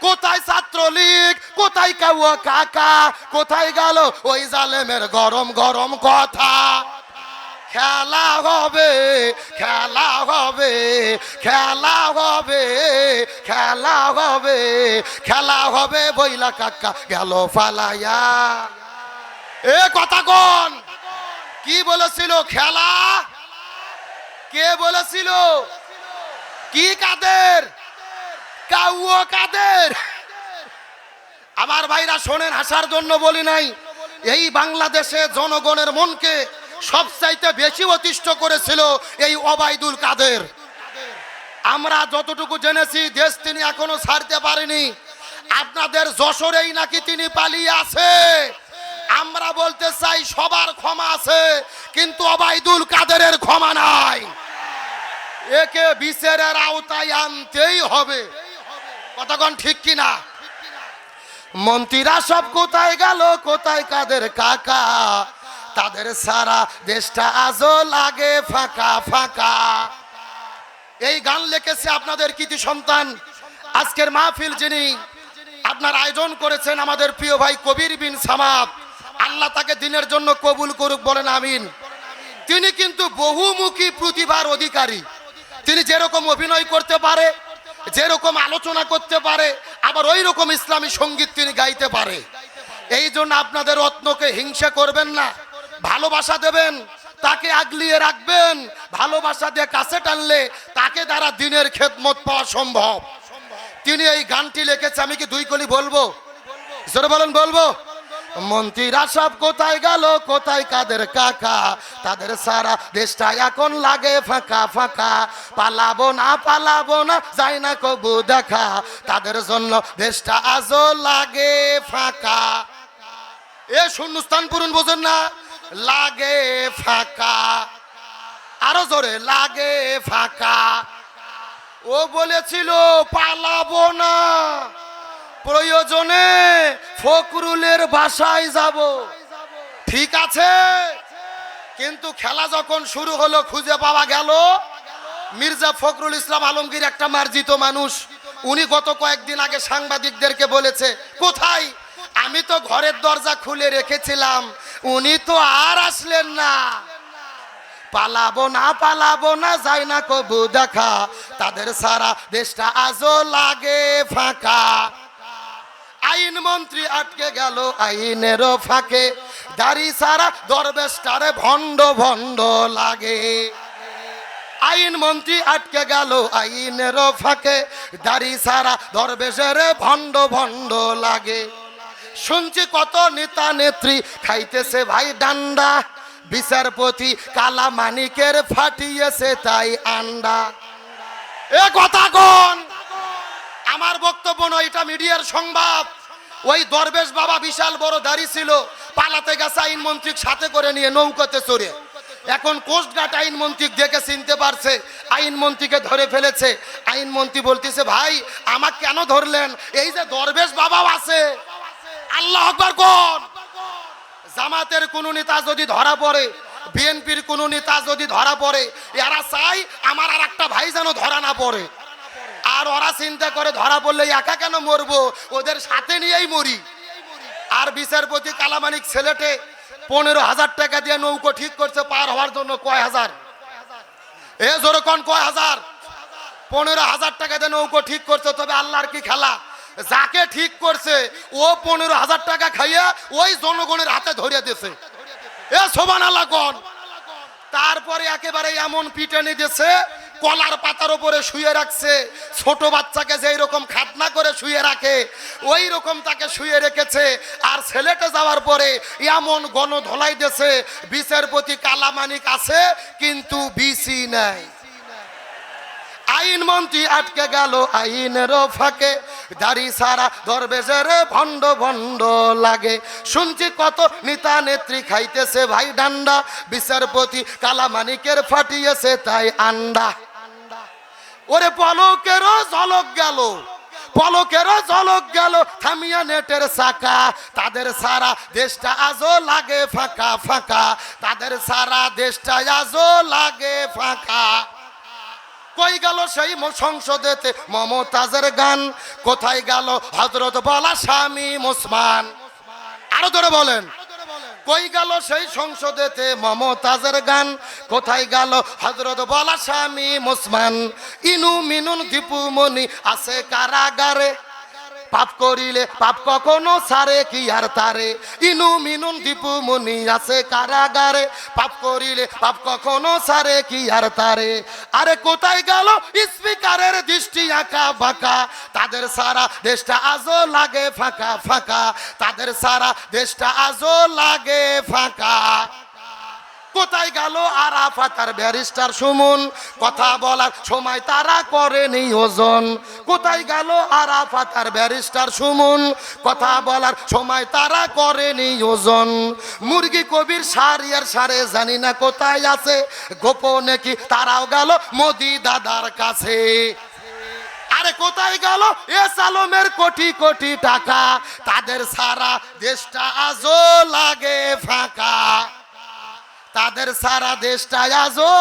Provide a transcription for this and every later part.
কোথায় ছাত্রলীগ, কোথায় কাউয়া কাকা, কোথায় গেল ওই জালেমের গরম গরম কথা? খেলা হবে, খেলা হবে, খেলা হবে, খেলা হবে, খেলা হবে বইলা কাকা গেল ফালাইয়া। এ কথা কোন? কি বলেছিল? খেলা। কে বলেছিল? কি কাদের? কাউয়া কাদের? আমার ভাইরা শোনেন, হাসার জন্য বলি নাই। এই বাংলাদেশে জনগণের মনকে সবচাইতে বেশি অতিষ্ঠ করেছিল এই ওবায়দুল কাদের। আমরা যতটুকু জেনেছি দেশ তিনি এখনো ছাড়তে পারেনি। আপনাদের যশোরেই নাকি তিনি পালিয়ে আছে। আমরা বলতে চাই সবার ক্ষমা আছে, কিন্তু ওবায়দুল কাদেরের ক্ষমা নাই। একে বিচারের আওতায় আনতেই হবে। কথাগণ ঠিক কিনা? মন্ত্রীরা সব কোথায় গেল, কোথায় কাদের কাকা? তাদের সারা দেশটা আজও লাগে ফাঁকা ফাঁকা। এই গান লিখেছে আপনাদের কৃতি সন্তান। আজকের মাহফিল যিনি আপনার আয়োজন করেছেন আমাদের প্রিয় ভাই কবির বিন সামাদ, আল্লাহ তাকে দিনের জন্য কবুল করুক, বলেন আমিন। তিনি কিন্তু বহুমুখী প্রতিভার অধিকারী। তিনি যেরকম অভিনয় করতে পারে, যেরকম আলোচনা করতে পারে, আবার ওই রকম ইসলামী সঙ্গীত তিনি গাইতে পারে। এই জন্য আপনাদের রত্নকে হিংসা করবেন না, ভালোবাসা দেবেন, তাকে আগলিয়ে রাখবেন। ভালোবাসা দিয়ে কাছে টানলে তাকে দ্বারা দিনের খেদমত পাওয়া সম্ভব। তিনি এই গানটি লিখেছে। আমি কি দুই কলি বলবো? জোরে বলেন, বলবো। মন্ত্রীরা সব কোথায় গেল, কোথায় কাদের কাকা? তাদের সারা দেশটা এখন লাগে ফাঁকা ফাঁকা। পালাবো না, পালাবো না, যাই না কবু দেখা। তাদের জন্য দেশটা আজও লাগে ফাঁকা। এ শূন্যস্থান পূরণ বোঝেন না? লাগে ফাঁকা। আরো জোরে, লাগে ফাঁকা। ও বলেছিল পালাবো না, প্রয়োজনে ফখরুলের বাসায় যাব। ঠিক আছে, কিন্তু খেলা যখন শুরু হলো খুঁজে পাওয়া গেল মির্জা ফখরুল ইসলাম আলমগীর, একটা মার্জিত মানুষ। উনি গত কয়েকদিন আগে সাংবাদিকদেরকে বলেছে, কোথায়? আমি তো ঘরের দরজা খুলে রেখেছিলাম, উনি তো আর আসলেন না। পালাবো না, পালাবো না, যাই না কবু দেখা। তাদের সারা দেশটা আজও লাগে ফাঁকা। আইন মন্ত্রী আটকে গেল আইনেরও ফাঁকে। দাড়ি সারা দরবেশটারে ভণ্ড ভণ্ড লাগে। আইন মন্ত্রী আটকে গেল আইনেরও ফাঁকে। দাড়ি সারা দরবেশের ভণ্ড ভণ্ড লাগে। শুনছি কত নেতা নেত্রী খাইতেছে ভাই ডান্ডা। বিচারপতি কালা মানিকের ফাটিয়েছে তাই আন্ডা। এ কথা কোন? আমার বক্তব্য নয়, এটা মিডিয়ার সংবাদ। ওই দরবেশ বাবা বিশাল বড় দাড়ি ছিল, পালাতে গেছে আইন মন্ত্রীর সাথে করে নিয়ে নৌকাতে চড়ে। এখন কোস্টগার্ড আইন মন্ত্রী দেখে চিনতে পারছে, আইন মন্ত্রীকে ধরে ফেলেছে। আইন মন্ত্রী বলতেছে, ভাই আমাকে কেন ধরলেন? এই যে দরবেশ বাবাও আছে। আল্লাহ আকবার কোন? জামাতের কোন নেতা যদি ধরা পড়ে, বিএনপির কোন নেতা যদি ধরা পড়ে, এরা চাই আমার আর একটা ভাই যেন ধরা না পড়ে। আর ওরা চিন্তা করে ধরা পড়লে একা কেন মরবো, ওদের সাথে নিয়েই মরি। আর বিচারপতি কালামানিক ছেলেটে 15,000 টাকা দিয়ে নৌকো ঠিক করছে পার হওয়ার জন্য। কয় হাজার? এ জোরে কোন কয় হাজার? 15,000 টাকা দিয়ে নৌকো ঠিক করছে। তবে আল্লাহর কি খেলা, যাকে ঠিক করছে ও 15,000 টাকা খাইয়া ওই জনগণের হাতে ধরিয়ে দিয়েছে। এ সুবহানাল্লাহ কোন? তারপরে একেবারে এমন পিটানি দিয়েছে, কলার পাতার উপরে শুয়ে রাখছে। ছোট বাচ্চাকে যেই রকম খাতনা করে শুয়ে রাখে ওই রকম তাকে শুয়ে রেখেছে। আর ছেলেটা যাওয়ার পরে এমন গণধোলাই দিয়েছে, বিচারপতি কালামানিক আছে কিন্তু বিসি নাই। আইন মন্ত্রী আটকে গেল আইনেরও ফাঁকে। দাড়ি সারা দরবেশের ভণ্ড ভণ্ড লাগে। শুনছি কত নেতা নেত্রী খাইতেছে ভাই ডান্ডা। বিচারপতি কালামানিকের ফাটিয়েছে তাই আন্ডা। ওরে পলকেরও ঝলক গেল, পলকেরও ঝলক গেল থামিয়া নেটের চাকা। তাদের সারা দেশটা আজও লাগে ফাঁকা ফাঁকা। তাদের সারা দেশটা আজও লাগে ফাঁকা। কই গেল সেই সংসদেতে মমতাজের গান? কোথায় গেল হযরত বলা শামীম ওসমান? আরো ধরে বলেন, কই গেল সেই সংসদেতে মমতাজের গান? কোথায় গেল হযরত বলা শামীম ওসমান? ইনু মিনুন দীপু মনি আছে কারাগারে, পাপ করিলে পাপ কখনো ছাড়ে কি আর তারে? ইনু মিনুন দীপু মনি আছে কারাগারে, পাপ করিলে পাপ কখনো ছাড়ে কি আর তারে? আরে কোথায় গেল স্পিকারের দৃষ্টি আঁকা বাঁকা? তাদের সারা দেশটা আজও লাগে ফাঁকা ফাঁকা, তাদের সারা দেশটা আজও লাগে ফাঁকা। কোথায় গেল আরাফাত আর ব্যারিস্টার সুমন? কথা বলার সময় তারা করেনি ওজন। কোথায় গেল আরাফাত আর ব্যারিস্টার সুমন? কথা বলার সময় তারা করেনি ওজন। মুরগি কবির সারিয়ার সারে জানি না কোথায় আছে, গোপনে কি তারাও গেল মোদি দাদার কাছে? আরে কোথায় গেল এস আলমের কোটি কোটি টাকা? তাদের সারা দেশটা আজও লাগে ফাঁকা, তাদের সারা দেশটা আজও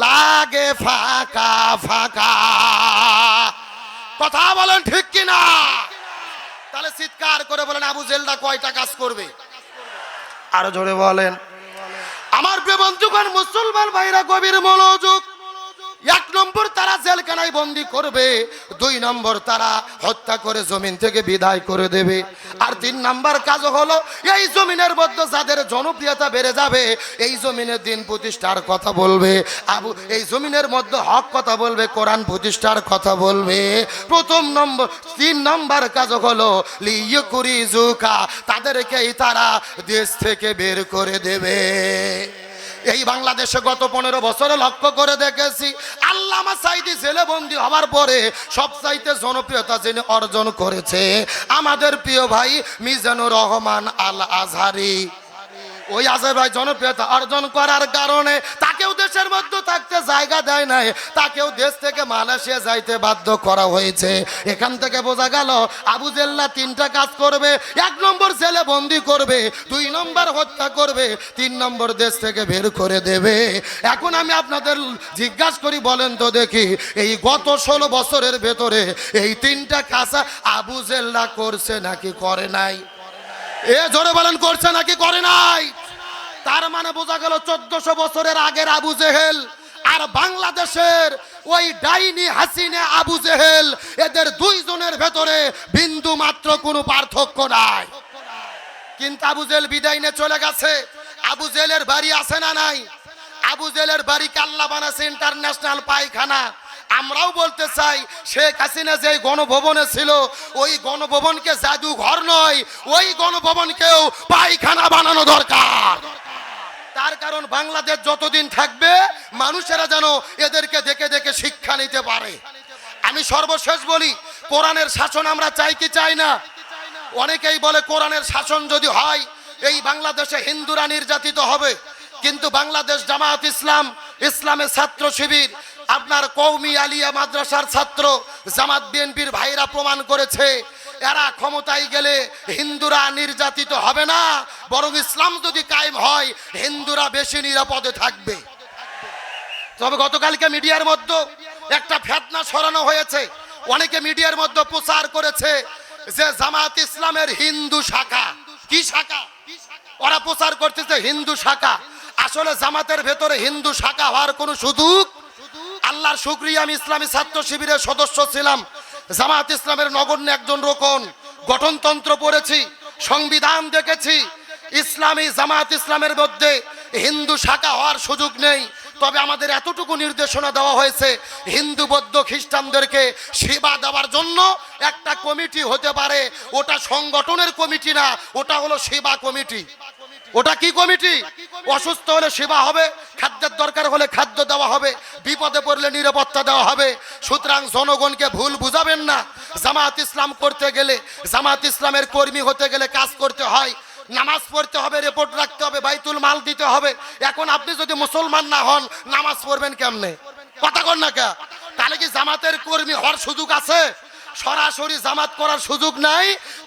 লাগে ফাঁকা ফাঁকা। কথা বলেন ঠিক কিনা? তাহলে চিৎকার করে বলেন আবু জেলদা কয়টা কাজ করবে? আরো জোরে বলেন। আমার প্রিয় বন্ধুগণ, মুসলমান ভাইরা গভীর মনোযোগ। এক নম্বর, তারা জেলখানায় বন্দি করবে। দুই নম্বর, তারা হত্যা করে জমিন থেকে বিদায় করে দেবে। আর তিন নম্বর কাজ হলো, এই জমিনের মধ্যে যাদের জনপ্রিয়তা বেড়ে যাবে, এই জমিনের দিন প্রতিষ্ঠার কথা বলবে, এই জমিনের মধ্যে হক কথা বলবে, কোরআন প্রতিষ্ঠার কথা বলবে। প্রথম নম্বর, তিন নম্বর কাজ হলো লিইয়ুখরিজুকা, তাদেরকেই তারা দেশ থেকে বের করে দেবে। এই বাংলাদেশে গত 15 বছরে লক্ষ্য করে দেখেছি, আল্লামা সাঈদী জেলে বন্দী হওয়ার পরে সবচাইতে জনপ্রিয়তা যিনি অর্জন করেছে, আমাদের প্রিয় ভাই মিজানুর রহমান আল আজহারি। ওই আজহার ভাই জনপ্রিয়তা অর্জন করার কারণে তাকেও দেশের মধ্যে থাকতে জায়গা দেয় নাই, তাকেও দেশ থেকে মালয়েশিয়া যাইতে বাধ্য করা হয়েছে। এখান থেকে বোঝা গেল আবু জেল্লা তিনটা কাজ করবে। এক নম্বর, জেলে বন্দি করবে। দুই নম্বর, হত্যা করবে। তিন নম্বর, দেশ থেকে বের করে দেবে। এখন আমি আপনাদের জিজ্ঞাসা করি, বলেন তো দেখি, এই গত 16 বছরের ভেতরে এই তিনটা কাজ আবু জেল্লা করছে নাকি করে নাই? এ জোরে বলেন, করছে নাকি করে নাই? তার মানে বোঝা গেল 1400 বছরের আগের আবু জেহেল আর বাংলাদেশের ওই ডাইনি হাসিনা আবু জেহেল, এদের দুইজনের ভেতরে বিন্দু মাত্র কোনো পার্থক্য নাই। কিন্তু আবু জেহেল বিদায় নিয়ে চলে গেছে। আবু জেহেলের বাড়ি আছে না নাই? আবু জেহেলের বাড়ি কাল্লা বানাছে ইন্টারন্যাশনাল পায়খানা। আমরাও বলতে চাই, শেখ হাসিনা যে গণভবনে ছিল, ওই গণভবনকে জাদুঘর নয়, ওই গণভবনকেও পায়খানা বানানো দরকার। তার কারণ বাংলাদেশ যতদিন থাকবে, মানুষেরা যেন এদেরকে দেখে দেখে শিক্ষা নিতে পারে। আমি সর্বশেষ বলি, কোরআনের শাসন আমরা চাই কি চাই না? অনেকেই বলে কোরআনের শাসন যদি হয়, এই বাংলাদেশে হিন্দুরা নির্যাতিত হবে। কিন্তু বাংলাদেশ জামায়াত ইসলাম, ইসলামের ছাত্র শিবির, আপনার কওমি আলিয়া মাদ্রাসার ছাত্র জামাত বিএনপির ভাইরা প্রমাণ করেছে, এরা ক্ষমতায় গেলে হিন্দুরা নির্যাতিত হবে না, বরং ইসলাম যদি কায়েম হয় হিন্দুরা বেশি নিরাপদে থাকবে। তবে গতকালকে মিডিয়ার মধ্যে একটা ফেতনা ছড়ানো হয়েছে। অনেকে মিডিয়ার মধ্যে প্রচার করেছে যে জামাত ইসলামের হিন্দু শাখা। কি শাখা? ওরা প্রচার করতেছে হিন্দু শাখা। আসলে জামাতের ভেতরে হিন্দু শাখা হওয়ার কোনো সুযোগ, আল্লাহর শুকরিয়া, আমি ইসলামী ছাত্র শিবিরের সদস্য ছিলাম। জামাত ইসলামের নগণ্য একজন রোকন, গঠনতন্ত্র পড়েছি, সংবিধান দেখেছি। ইসলামী জামাত ইসলামের মধ্যে হিন্দু শাখা হওয়ার সুযোগ নেই। তবে আমাদের এতটুকু নির্দেশনা দেওয়া হয়েছে, হিন্দু বৌদ্ধ খ্রিস্টানদেরকে সেবা দেওয়ার জন্য একটা কমিটি হতে পারে। ওটা সংগঠনের কমিটি না, ওটা হলো সেবা কমিটি। ওটা কি কমিটি? অসুস্থ হলে সেবা হবে, খাদ্যের দরকার হলে খাদ্য দেওয়া হবে, বিপদে পড়লে নিরাপত্তা দেওয়া হবে। সুতরাং জনগণকে ভুল বুঝাবেন না। জামাত ইসলাম করতে গেলে, জামাত ইসলামের কর্মী হতে গেলে কাজ করতে হয়, নামাজ পড়তে হবে, রিপোর্ট রাখতে হবে, বাইতুল মাল দিতে হবে। এখন আপনি যদি মুসলমান না হন, নামাজ পড়বেন কেমনে? কথা কন না কে? তাহলে কি জামাতের কর্মী হওয়ার সুযোগ আছে? সরাসরি জামাত করার সুযোগ নাই।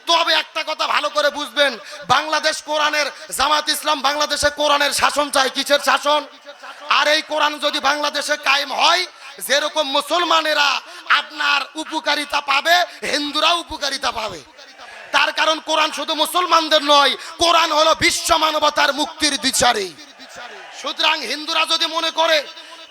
তবে একটা কথা ভালো করে বুঝবেন, বাংলাদেশ কোরআনের, জামাত ইসলাম বাংলাদেশে কোরআনের শাসন চাই। কিসের শাসন? আর এই কোরআন যদি বাংলাদেশে কায়েম হয়, যেরকম মুসলমানেরা আপনার উপকারিতা পাবে, হিন্দুরাও উপকারিতা পাবে। তার কারণ কোরআন শুধু মুসলমানদের নয়, কোরআন হলো বিশ্ব মানবতার মুক্তির দিশারি। সুতরাং হিন্দুরা যদি মনে করে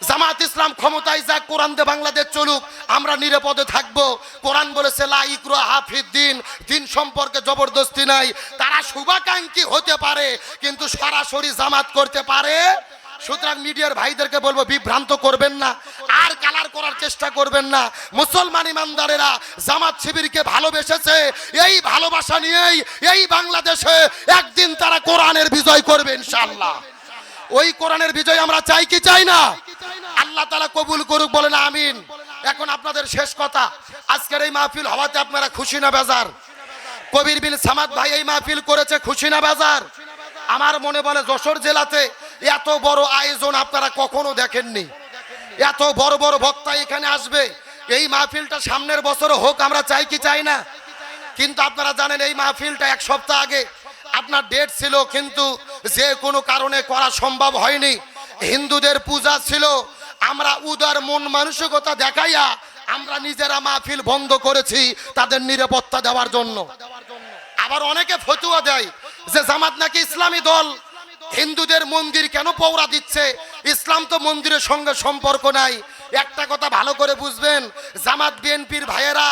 জামাত ইসলাম ক্ষমতায় যাক, কোরআন দিয়ে বাংলাদেশ চলুক, আমরা নিরাপদে থাকবো, কোরআন বলেছে লা ইকরাহা ফিদ্দিন, দিন সম্পর্কে জবরদস্তি নাই, তারা শুভাকাঙ্ক্ষী হতে পারে কিন্তু সরাসরি জামাত করতে পারে। সুতরাং মিডিয়ার ভাইদেরকে বলবো বিভ্রান্ত করবেন না, আর কালার করার চেষ্টা করবেন না। মুসলমান ইমানদারেরা জামাত শিবিরকে ভালোবেসেছে, এই ভালোবাসা নিয়েই এই বাংলাদেশে একদিন তারা কোরআনের বিজয় করবে ইনশাআল্লাহ। ওই কোরআনের বিজয় আমরা চাই কি চাই না? আল্লাহ তাআলা কবুল করুক, বলেন আমিন। এখন আপনাদের শেষ কথা, আজকের এই মাহফিল হওয়াতে আপনারা খুশি না বেজার? কবির বিন সামাদ ভাই এই মাহফিল করেছে, খুশি না বেজার? আমার মনে বলে যশোর জেলাতে এত বড় আয়োজন আপনারা কখনো দেখেননি। এত বড় বড় বক্তা এখানে আসবে, এই মাহফিলটা সামনের বছরও হোক, আমরা চাই কি চাই না? কিন্তু আপনারা জানেন এই মাহফিলটা এক সপ্তাহ আগে আপনার ডেট ছিল, কিন্তু যে কোনো কারণে করা সম্ভব হয়নি। হিন্দুদের পূজা ছিল, আমরা উদার মন মানসিকতা দেখাইয়া আমরা নিজেরা মাহফিল বন্ধ করেছি তাদের নিরাপত্তা দেওয়ার জন্য। আবার অনেকে ফতুয়া দেয় যে জামাত নাকি ইসলামী দল, হিন্দুদের মন্দির কেন পৌরা দিচ্ছে, ইসলাম তো মন্দিরের সঙ্গে সম্পর্ক নাই। একটা কথা ভালো করে বুঝবেন, জামাত বিএনপির ভাইয়েরা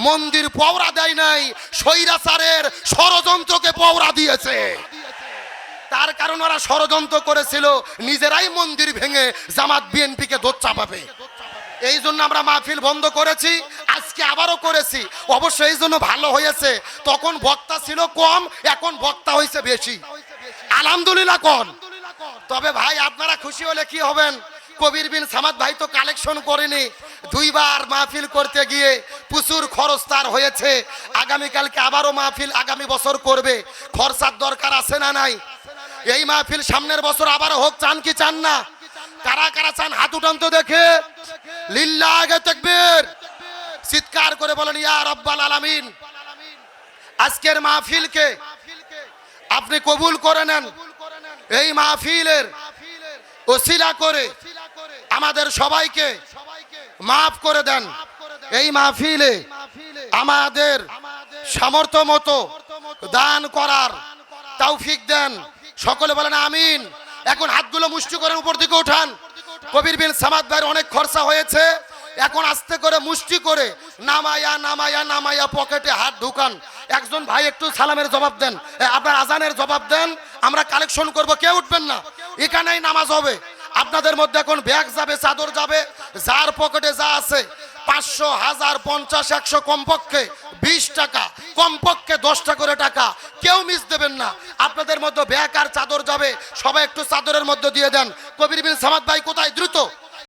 মন্দির পৌরা দেয় নাই, স্বৈরাচারের ষড়যন্ত্রকে পৌরা দিয়েছে। তার কারণ ওরা ষড়যন্ত্র করেছিল নিজেরাই মন্দির ভেঙে জামাত বিএনপিকে দোষ চাপাবে। এই জন্য আমরা মাহফিল বন্ধ করেছি, আজকে আবারও করেছি। অবশ্যই এই জন্য ভালো হয়েছে, তখন বক্তা ছিল কম, এখন বক্তা হয়েছে বেশি, আলহামদুলিল্লাহ কোন। তবে ভাই আপনারা খুশি হলে কি হবেন, কবির বিন সামাদ ভাই তো কালেকশন করেনি, দুইবার মাহফিল করতে গিয়ে প্রচুর খরচ তার হয়েছে। আগামীকালকে আবারও মাহফিল আগামী বছর করবে, খরচার দরকার আছে না নাই? এই মাহফিল সামনের বছর আবারও হোক, চান কি চান না? কারা কারা চান হাত উঠান তো দেখে, লিল্লাহি তাকবীর, চিৎকার করে বলেন ইয়া রাব্বাল আলামিন। আজকের মাহফিলকে আপনি কবুল করে নেন, এই মাহফিলের ওসিলা করে আমাদের সবাইকে মাফ করে দেন। এই মাহফিলে আমাদের সামর্থ্য মতো দান করার তৌফিক দেন, সকলে বলেন আমিন। এখন হাতগুলো মুষ্টি করে উপর দিকে উঠান। কবির বিন সামাদ ভাইয়ের অনেক খরচা হয়েছে, এখন আস্তে করে মুষ্টি করে নামায়া নামায়া নামায়া পকেটে হাত ঢুকান। একজন ভাই একটু সালামের জবাব দেন, আপনার আজানের জবাব দেন, আমরা কালেকশন করব, কেউ উঠবেন না, এখানেই নামাজ হবে। আপনাদের মধ্যে এখন ব্যাগ যাবে, চাদর যাবে, যার পকেটে যা আছে 500, 1000, 50, 100, কমপক্ষে 20 টাকা, কমপক্ষে 10টা করে টাকা, কেউ মিস দেবেন না। আপনাদের মধ্যে ব্যাগ আর চাদর যাবে, সবাই একটু চাদরের মধ্যে দিয়ে দেন। কবির বিন সামাদ ভাই কোথায়? দ্রুত